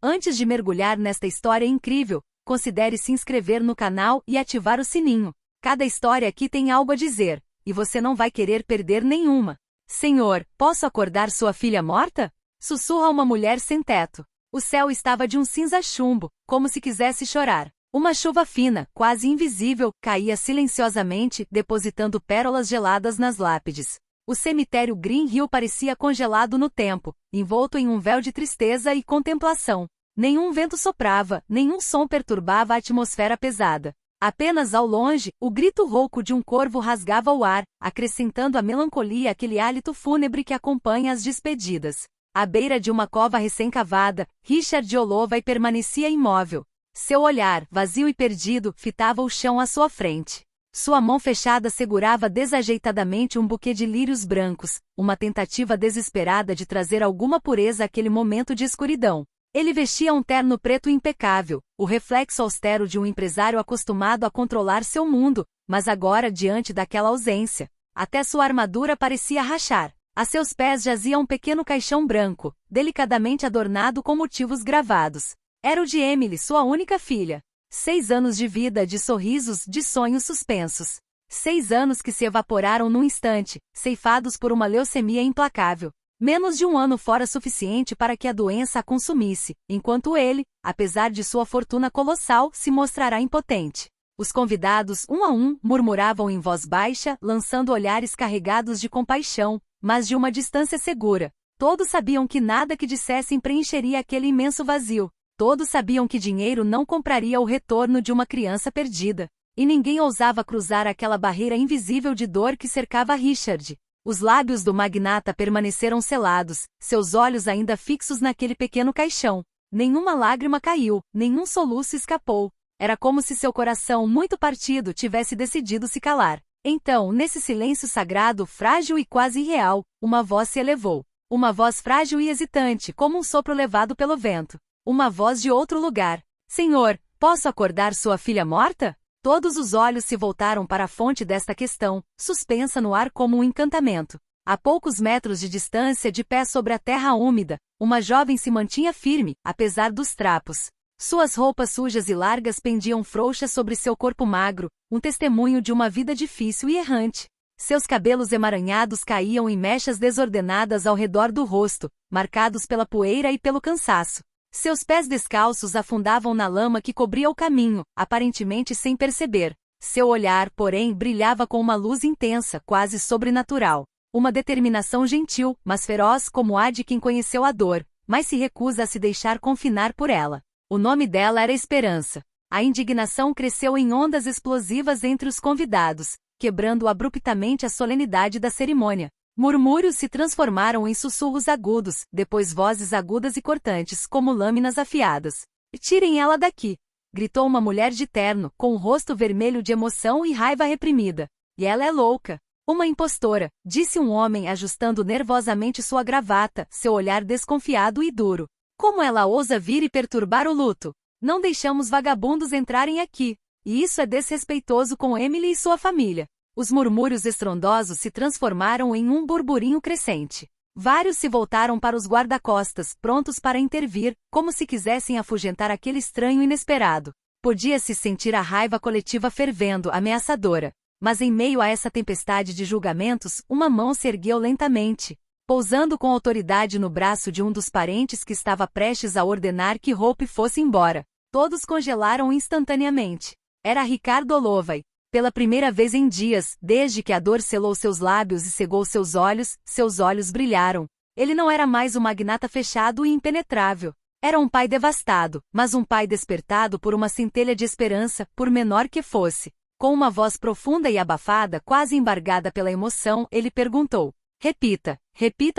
Antes de mergulhar nesta história incrível, considere se inscrever no canal e ativar o sininho. Cada história aqui tem algo a dizer, e você não vai querer perder nenhuma. Senhor, posso acordar sua filha morta? Sussurra uma mulher sem teto. O céu estava de um cinza chumbo, como se quisesse chorar. Uma chuva fina, quase invisível, caía silenciosamente, depositando pérolas geladas nas lápides. O cemitério Green Hill parecia congelado no tempo, envolto em um véu de tristeza e contemplação. Nenhum vento soprava, nenhum som perturbava a atmosfera pesada. Apenas ao longe, o grito rouco de um corvo rasgava o ar, acrescentando à melancolia aquele hálito fúnebre que acompanha as despedidas. À beira de uma cova recém-cavada, Richard Holloway permanecia imóvel. Seu olhar, vazio e perdido, fitava o chão à sua frente. Sua mão fechada segurava desajeitadamente um buquê de lírios brancos, uma tentativa desesperada de trazer alguma pureza àquele momento de escuridão. Ele vestia um terno preto impecável, o reflexo austero de um empresário acostumado a controlar seu mundo, mas agora diante daquela ausência, até sua armadura parecia rachar. A seus pés jazia um pequeno caixão branco, delicadamente adornado com motivos gravados. Era o de Emily, sua única filha. 6 anos de vida, de sorrisos, de sonhos suspensos. 6 anos que se evaporaram num instante, ceifados por uma leucemia implacável. Menos de um ano fora suficiente para que a doença a consumisse, enquanto ele, apesar de sua fortuna colossal, se mostrará impotente. Os convidados, um a um, murmuravam em voz baixa, lançando olhares carregados de compaixão, mas de uma distância segura. Todos sabiam que nada que dissessem preencheria aquele imenso vazio. Todos sabiam que dinheiro não compraria o retorno de uma criança perdida. E ninguém ousava cruzar aquela barreira invisível de dor que cercava Richard. Os lábios do magnata permaneceram selados, seus olhos ainda fixos naquele pequeno caixão. Nenhuma lágrima caiu, nenhum soluço escapou. Era como se seu coração muito partido tivesse decidido se calar. Então, nesse silêncio sagrado, frágil e quase irreal, uma voz se elevou. Uma voz frágil e hesitante, como um sopro levado pelo vento. Uma voz de outro lugar. Senhor, posso acordar sua filha morta? Todos os olhos se voltaram para a fonte desta questão, suspensa no ar como um encantamento. A poucos metros de distância, de pé sobre a terra úmida, uma jovem se mantinha firme, apesar dos trapos. Suas roupas sujas e largas pendiam frouxas sobre seu corpo magro, um testemunho de uma vida difícil e errante. Seus cabelos emaranhados caíam em mechas desordenadas ao redor do rosto, marcados pela poeira e pelo cansaço. Seus pés descalços afundavam na lama que cobria o caminho, aparentemente sem perceber. Seu olhar, porém, brilhava com uma luz intensa, quase sobrenatural. Uma determinação gentil, mas feroz como a de quem conheceu a dor, mas se recusa a se deixar confinar por ela. O nome dela era Esperança. A indignação cresceu em ondas explosivas entre os convidados, quebrando abruptamente a solenidade da cerimônia. Murmúrios se transformaram em sussurros agudos, depois vozes agudas e cortantes, como lâminas afiadas. "Tirem ela daqui!" gritou uma mulher de terno, com o rosto vermelho de emoção e raiva reprimida. "E ela é louca! Uma impostora!" disse um homem ajustando nervosamente sua gravata, seu olhar desconfiado e duro. "Como ela ousa vir e perturbar o luto? Não deixamos vagabundos entrarem aqui. E isso é desrespeitoso com Emily e sua família." Os murmúrios estrondosos se transformaram em um burburinho crescente. Vários se voltaram para os guarda-costas, prontos para intervir, como se quisessem afugentar aquele estranho inesperado. Podia-se sentir a raiva coletiva fervendo, ameaçadora. Mas em meio a essa tempestade de julgamentos, uma mão se ergueu lentamente, pousando com autoridade no braço de um dos parentes que estava prestes a ordenar que Hope fosse embora. Todos congelaram instantaneamente. Era Ricardo Holloway. Pela primeira vez em dias, desde que a dor selou seus lábios e cegou seus olhos brilharam. Ele não era mais um magnata fechado e impenetrável. Era um pai devastado, mas um pai despertado por uma centelha de esperança, por menor que fosse. Com uma voz profunda e abafada, quase embargada pela emoção, ele perguntou: repita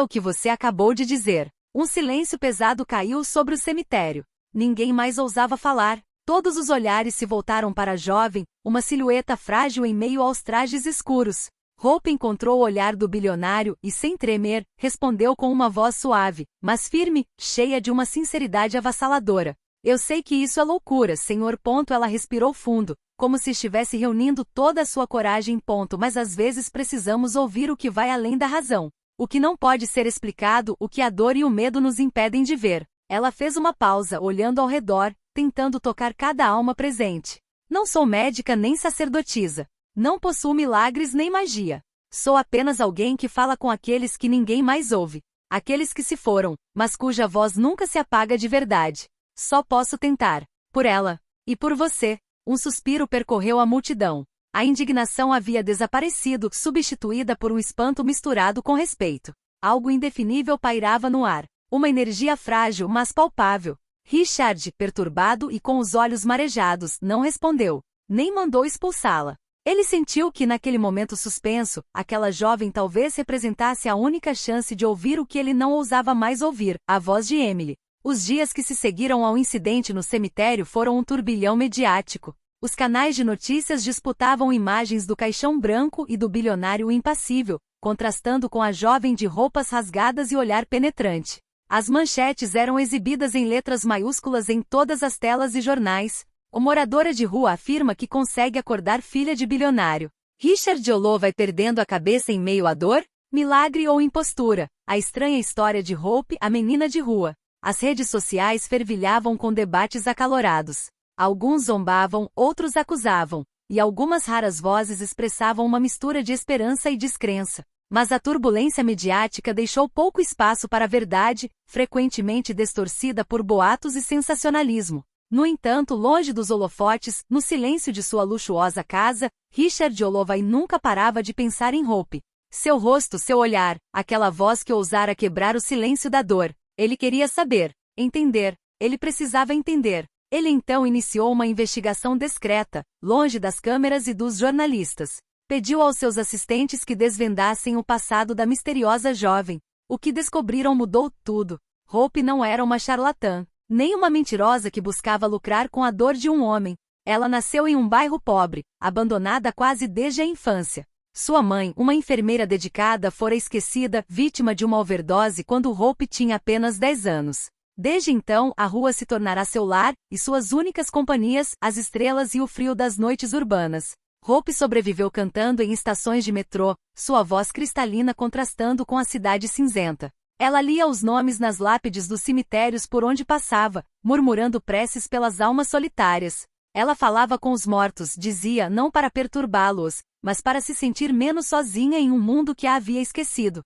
o que você acabou de dizer." Um silêncio pesado caiu sobre o cemitério. Ninguém mais ousava falar. Todos os olhares se voltaram para a jovem, uma silhueta frágil em meio aos trajes escuros. Hope encontrou o olhar do bilionário e, sem tremer, respondeu com uma voz suave, mas firme, cheia de uma sinceridade avassaladora: "Eu sei que isso é loucura, senhor." Ela respirou fundo, como se estivesse reunindo toda a sua coragem. Mas às vezes precisamos ouvir o que vai além da razão. O que não pode ser explicado, o que a dor e o medo nos impedem de ver. Ela fez uma pausa, olhando ao redor, tentando tocar cada alma presente. Não sou médica nem sacerdotisa. Não possuo milagres nem magia. Sou apenas alguém que fala com aqueles que ninguém mais ouve. Aqueles que se foram, mas cuja voz nunca se apaga de verdade. Só posso tentar. Por ela. E por você. Um suspiro percorreu a multidão. A indignação havia desaparecido, substituída por um espanto misturado com respeito. Algo indefinível pairava no ar. Uma energia frágil, mas palpável. Richard, perturbado e com os olhos marejados, não respondeu. Nem mandou expulsá-la. Ele sentiu que naquele momento suspenso, aquela jovem talvez representasse a única chance de ouvir o que ele não ousava mais ouvir, a voz de Emily. Os dias que se seguiram ao incidente no cemitério foram um turbilhão mediático. Os canais de notícias disputavam imagens do caixão branco e do bilionário impassível, contrastando com a jovem de roupas rasgadas e olhar penetrante. As manchetes eram exibidas em letras maiúsculas em todas as telas e jornais. O moradora de rua afirma que consegue acordar filha de bilionário. Richard Jolot vai perdendo a cabeça em meio à dor? Milagre ou impostura? A estranha história de Hope, a menina de rua. As redes sociais fervilhavam com debates acalorados. Alguns zombavam, outros acusavam, e algumas raras vozes expressavam uma mistura de esperança e descrença. Mas a turbulência mediática deixou pouco espaço para a verdade, frequentemente distorcida por boatos e sensacionalismo. No entanto, longe dos holofotes, no silêncio de sua luxuosa casa, Richard Jolot nunca parava de pensar em Hope. Seu rosto, seu olhar, aquela voz que ousara quebrar o silêncio da dor. Ele queria saber, entender. Ele precisava entender. Ele então iniciou uma investigação discreta, longe das câmeras e dos jornalistas. Pediu aos seus assistentes que desvendassem o passado da misteriosa jovem. O que descobriram mudou tudo. Hope não era uma charlatã, nem uma mentirosa que buscava lucrar com a dor de um homem. Ela nasceu em um bairro pobre, abandonada quase desde a infância. Sua mãe, uma enfermeira dedicada, fora esquecida, vítima de uma overdose quando Hope tinha apenas 10 anos. Desde então, a rua se tornará seu lar, e suas únicas companhias, as estrelas e o frio das noites urbanas. Hope sobreviveu cantando em estações de metrô, sua voz cristalina contrastando com a cidade cinzenta. Ela lia os nomes nas lápides dos cemitérios por onde passava, murmurando preces pelas almas solitárias. Ela falava com os mortos, dizia, não para perturbá-los, mas para se sentir menos sozinha em um mundo que a havia esquecido.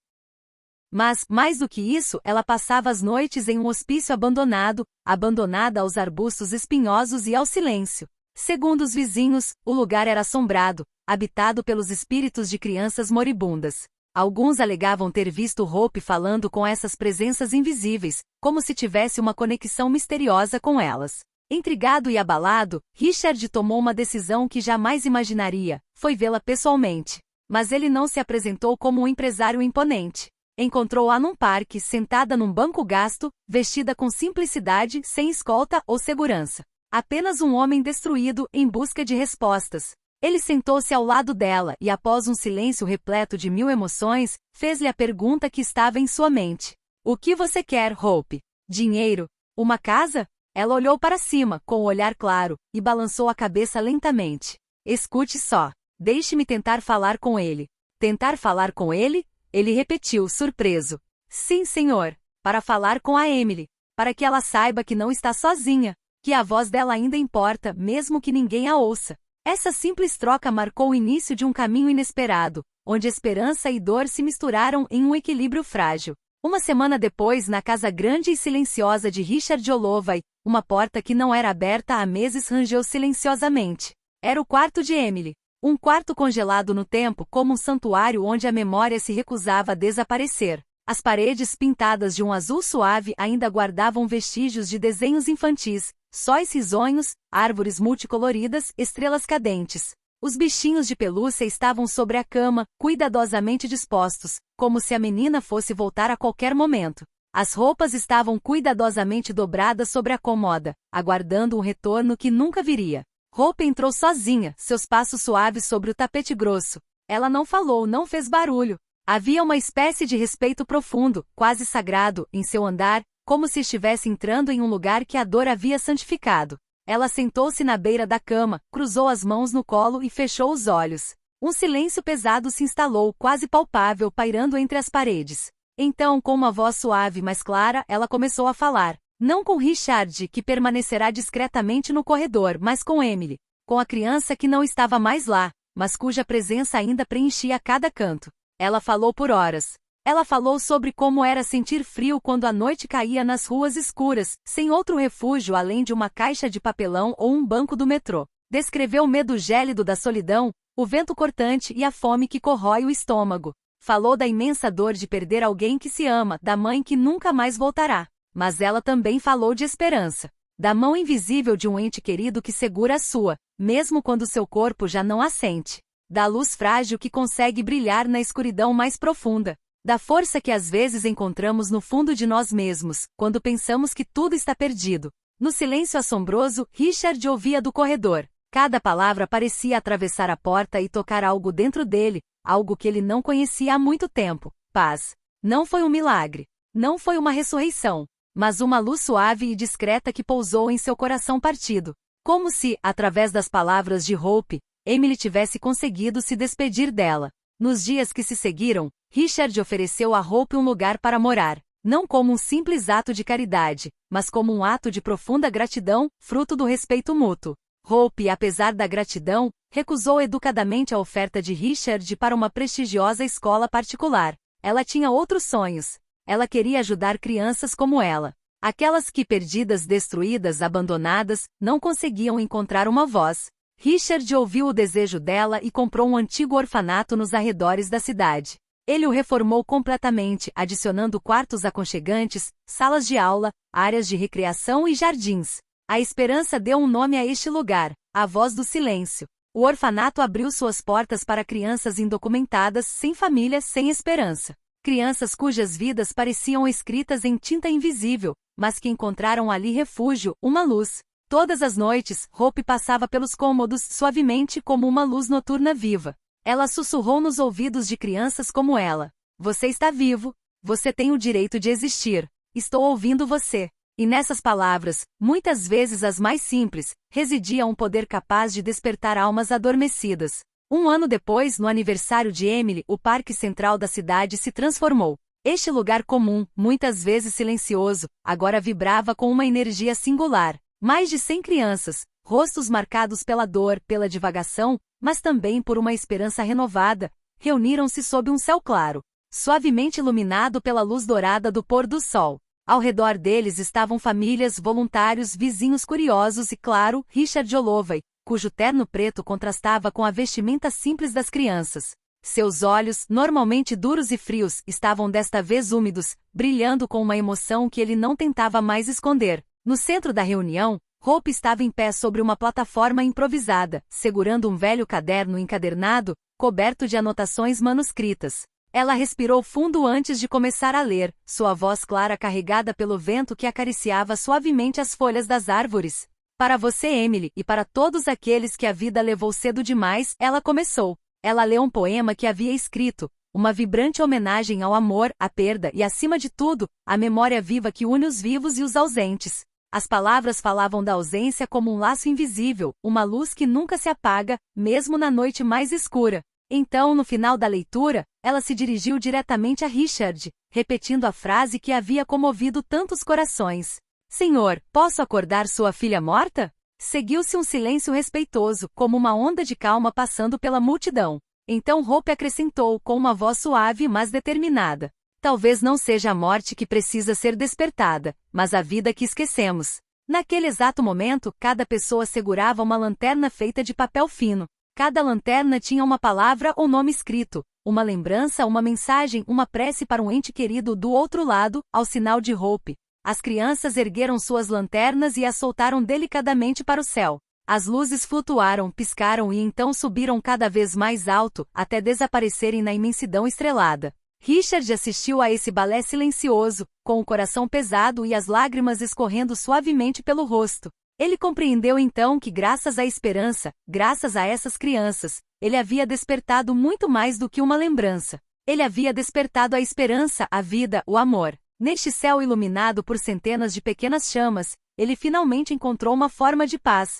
Mas, mais do que isso, ela passava as noites em um hospício abandonada aos arbustos espinhosos e ao silêncio. Segundo os vizinhos, o lugar era assombrado, habitado pelos espíritos de crianças moribundas. Alguns alegavam ter visto Hope falando com essas presenças invisíveis, como se tivesse uma conexão misteriosa com elas. Intrigado e abalado, Richard tomou uma decisão que jamais imaginaria, foi vê-la pessoalmente. Mas ele não se apresentou como um empresário imponente. Encontrou-a num parque, sentada num banco gasto, vestida com simplicidade, sem escolta ou segurança. Apenas um homem destruído, em busca de respostas. Ele sentou-se ao lado dela e, após um silêncio repleto de mil emoções, fez-lhe a pergunta que estava em sua mente. O que você quer, Hope? Dinheiro? Uma casa? Ela olhou para cima, com o olhar claro, e balançou a cabeça lentamente. Escute só. Deixe-me tentar falar com ele. Tentar falar com ele? Ele repetiu, surpreso. Sim, senhor. Para falar com a Emily. Para que ela saiba que não está sozinha. Que a voz dela ainda importa, mesmo que ninguém a ouça. Essa simples troca marcou o início de um caminho inesperado, onde esperança e dor se misturaram em um equilíbrio frágil. Uma semana depois, na casa grande e silenciosa de Richard Jolot, uma porta que não era aberta há meses rangeu silenciosamente. Era o quarto de Emily. Um quarto congelado no tempo como um santuário onde a memória se recusava a desaparecer. As paredes pintadas de um azul suave ainda guardavam vestígios de desenhos infantis, sóis risonhos, árvores multicoloridas, estrelas cadentes. Os bichinhos de pelúcia estavam sobre a cama, cuidadosamente dispostos, como se a menina fosse voltar a qualquer momento. As roupas estavam cuidadosamente dobradas sobre a cômoda, aguardando um retorno que nunca viria. Hope entrou sozinha, seus passos suaves sobre o tapete grosso. Ela não falou, não fez barulho. Havia uma espécie de respeito profundo, quase sagrado, em seu andar, como se estivesse entrando em um lugar que a dor havia santificado. Ela sentou-se na beira da cama, cruzou as mãos no colo e fechou os olhos. Um silêncio pesado se instalou, quase palpável, pairando entre as paredes. Então, com uma voz suave mas clara, ela começou a falar. Não com Richard, que permanecerá discretamente no corredor, mas com Emily. Com a criança que não estava mais lá, mas cuja presença ainda preenchia cada canto. Ela falou por horas. Ela falou sobre como era sentir frio quando a noite caía nas ruas escuras, sem outro refúgio além de uma caixa de papelão ou um banco do metrô. Descreveu o medo gélido da solidão, o vento cortante e a fome que corrói o estômago. Falou da imensa dor de perder alguém que se ama, da mãe que nunca mais voltará. Mas ela também falou de esperança. Da mão invisível de um ente querido que segura a sua, mesmo quando seu corpo já não a sente. Da luz frágil que consegue brilhar na escuridão mais profunda. Da força que às vezes encontramos no fundo de nós mesmos, quando pensamos que tudo está perdido. No silêncio assombroso, Richard ouvia do corredor. Cada palavra parecia atravessar a porta e tocar algo dentro dele, algo que ele não conhecia há muito tempo. Paz. Não foi um milagre. Não foi uma ressurreição. Mas uma luz suave e discreta que pousou em seu coração partido. Como se, através das palavras de Hope, Emily tivesse conseguido se despedir dela. Nos dias que se seguiram, Richard ofereceu a Hope um lugar para morar, não como um simples ato de caridade, mas como um ato de profunda gratidão, fruto do respeito mútuo. Hope, apesar da gratidão, recusou educadamente a oferta de Richard para uma prestigiosa escola particular. Ela tinha outros sonhos. Ela queria ajudar crianças como ela. Aquelas que, perdidas, destruídas, abandonadas, não conseguiam encontrar uma voz. Richard ouviu o desejo dela e comprou um antigo orfanato nos arredores da cidade. Ele o reformou completamente, adicionando quartos aconchegantes, salas de aula, áreas de recreação e jardins. A esperança deu um nome a este lugar, a Voz do Silêncio. O orfanato abriu suas portas para crianças indocumentadas, sem família, sem esperança. Crianças cujas vidas pareciam escritas em tinta invisível, mas que encontraram ali refúgio, uma luz. Todas as noites, Hope passava pelos cômodos suavemente como uma luz noturna viva. Ela sussurrou nos ouvidos de crianças como ela. Você está vivo. Você tem o direito de existir. Estou ouvindo você. E nessas palavras, muitas vezes as mais simples, residia um poder capaz de despertar almas adormecidas. Um ano depois, no aniversário de Emily, o parque central da cidade se transformou. Este lugar comum, muitas vezes silencioso, agora vibrava com uma energia singular. Mais de 100 crianças, rostos marcados pela dor, pela divagação, mas também por uma esperança renovada, reuniram-se sob um céu claro, suavemente iluminado pela luz dourada do pôr do sol. Ao redor deles estavam famílias, voluntários, vizinhos curiosos e, claro, Richard Holloway, cujo terno preto contrastava com a vestimenta simples das crianças. Seus olhos, normalmente duros e frios, estavam desta vez úmidos, brilhando com uma emoção que ele não tentava mais esconder. No centro da reunião, Hope estava em pé sobre uma plataforma improvisada, segurando um velho caderno encadernado, coberto de anotações manuscritas. Ela respirou fundo antes de começar a ler, sua voz clara carregada pelo vento que acariciava suavemente as folhas das árvores. Para você, Emily, e para todos aqueles que a vida levou cedo demais, ela começou. Ela leu um poema que havia escrito, uma vibrante homenagem ao amor, à perda e, acima de tudo, à memória viva que une os vivos e os ausentes. As palavras falavam da ausência como um laço invisível, uma luz que nunca se apaga, mesmo na noite mais escura. Então, no final da leitura, ela se dirigiu diretamente a Richard, repetindo a frase que havia comovido tantos corações. Senhor, posso acordar sua filha morta? Seguiu-se um silêncio respeitoso, como uma onda de calma passando pela multidão. Então Hope acrescentou com uma voz suave mas determinada. Talvez não seja a morte que precisa ser despertada, mas a vida que esquecemos. Naquele exato momento, cada pessoa segurava uma lanterna feita de papel fino. Cada lanterna tinha uma palavra ou nome escrito, uma lembrança, uma mensagem, uma prece para um ente querido do outro lado, ao sinal de Hope. As crianças ergueram suas lanternas e as soltaram delicadamente para o céu. As luzes flutuaram, piscaram e então subiram cada vez mais alto, até desaparecerem na imensidão estrelada. Richard assistiu a esse balé silencioso, com o coração pesado e as lágrimas escorrendo suavemente pelo rosto. Ele compreendeu então que graças à esperança, graças a essas crianças, ele havia despertado muito mais do que uma lembrança. Ele havia despertado a esperança, a vida, o amor. Neste céu iluminado por centenas de pequenas chamas, ele finalmente encontrou uma forma de paz.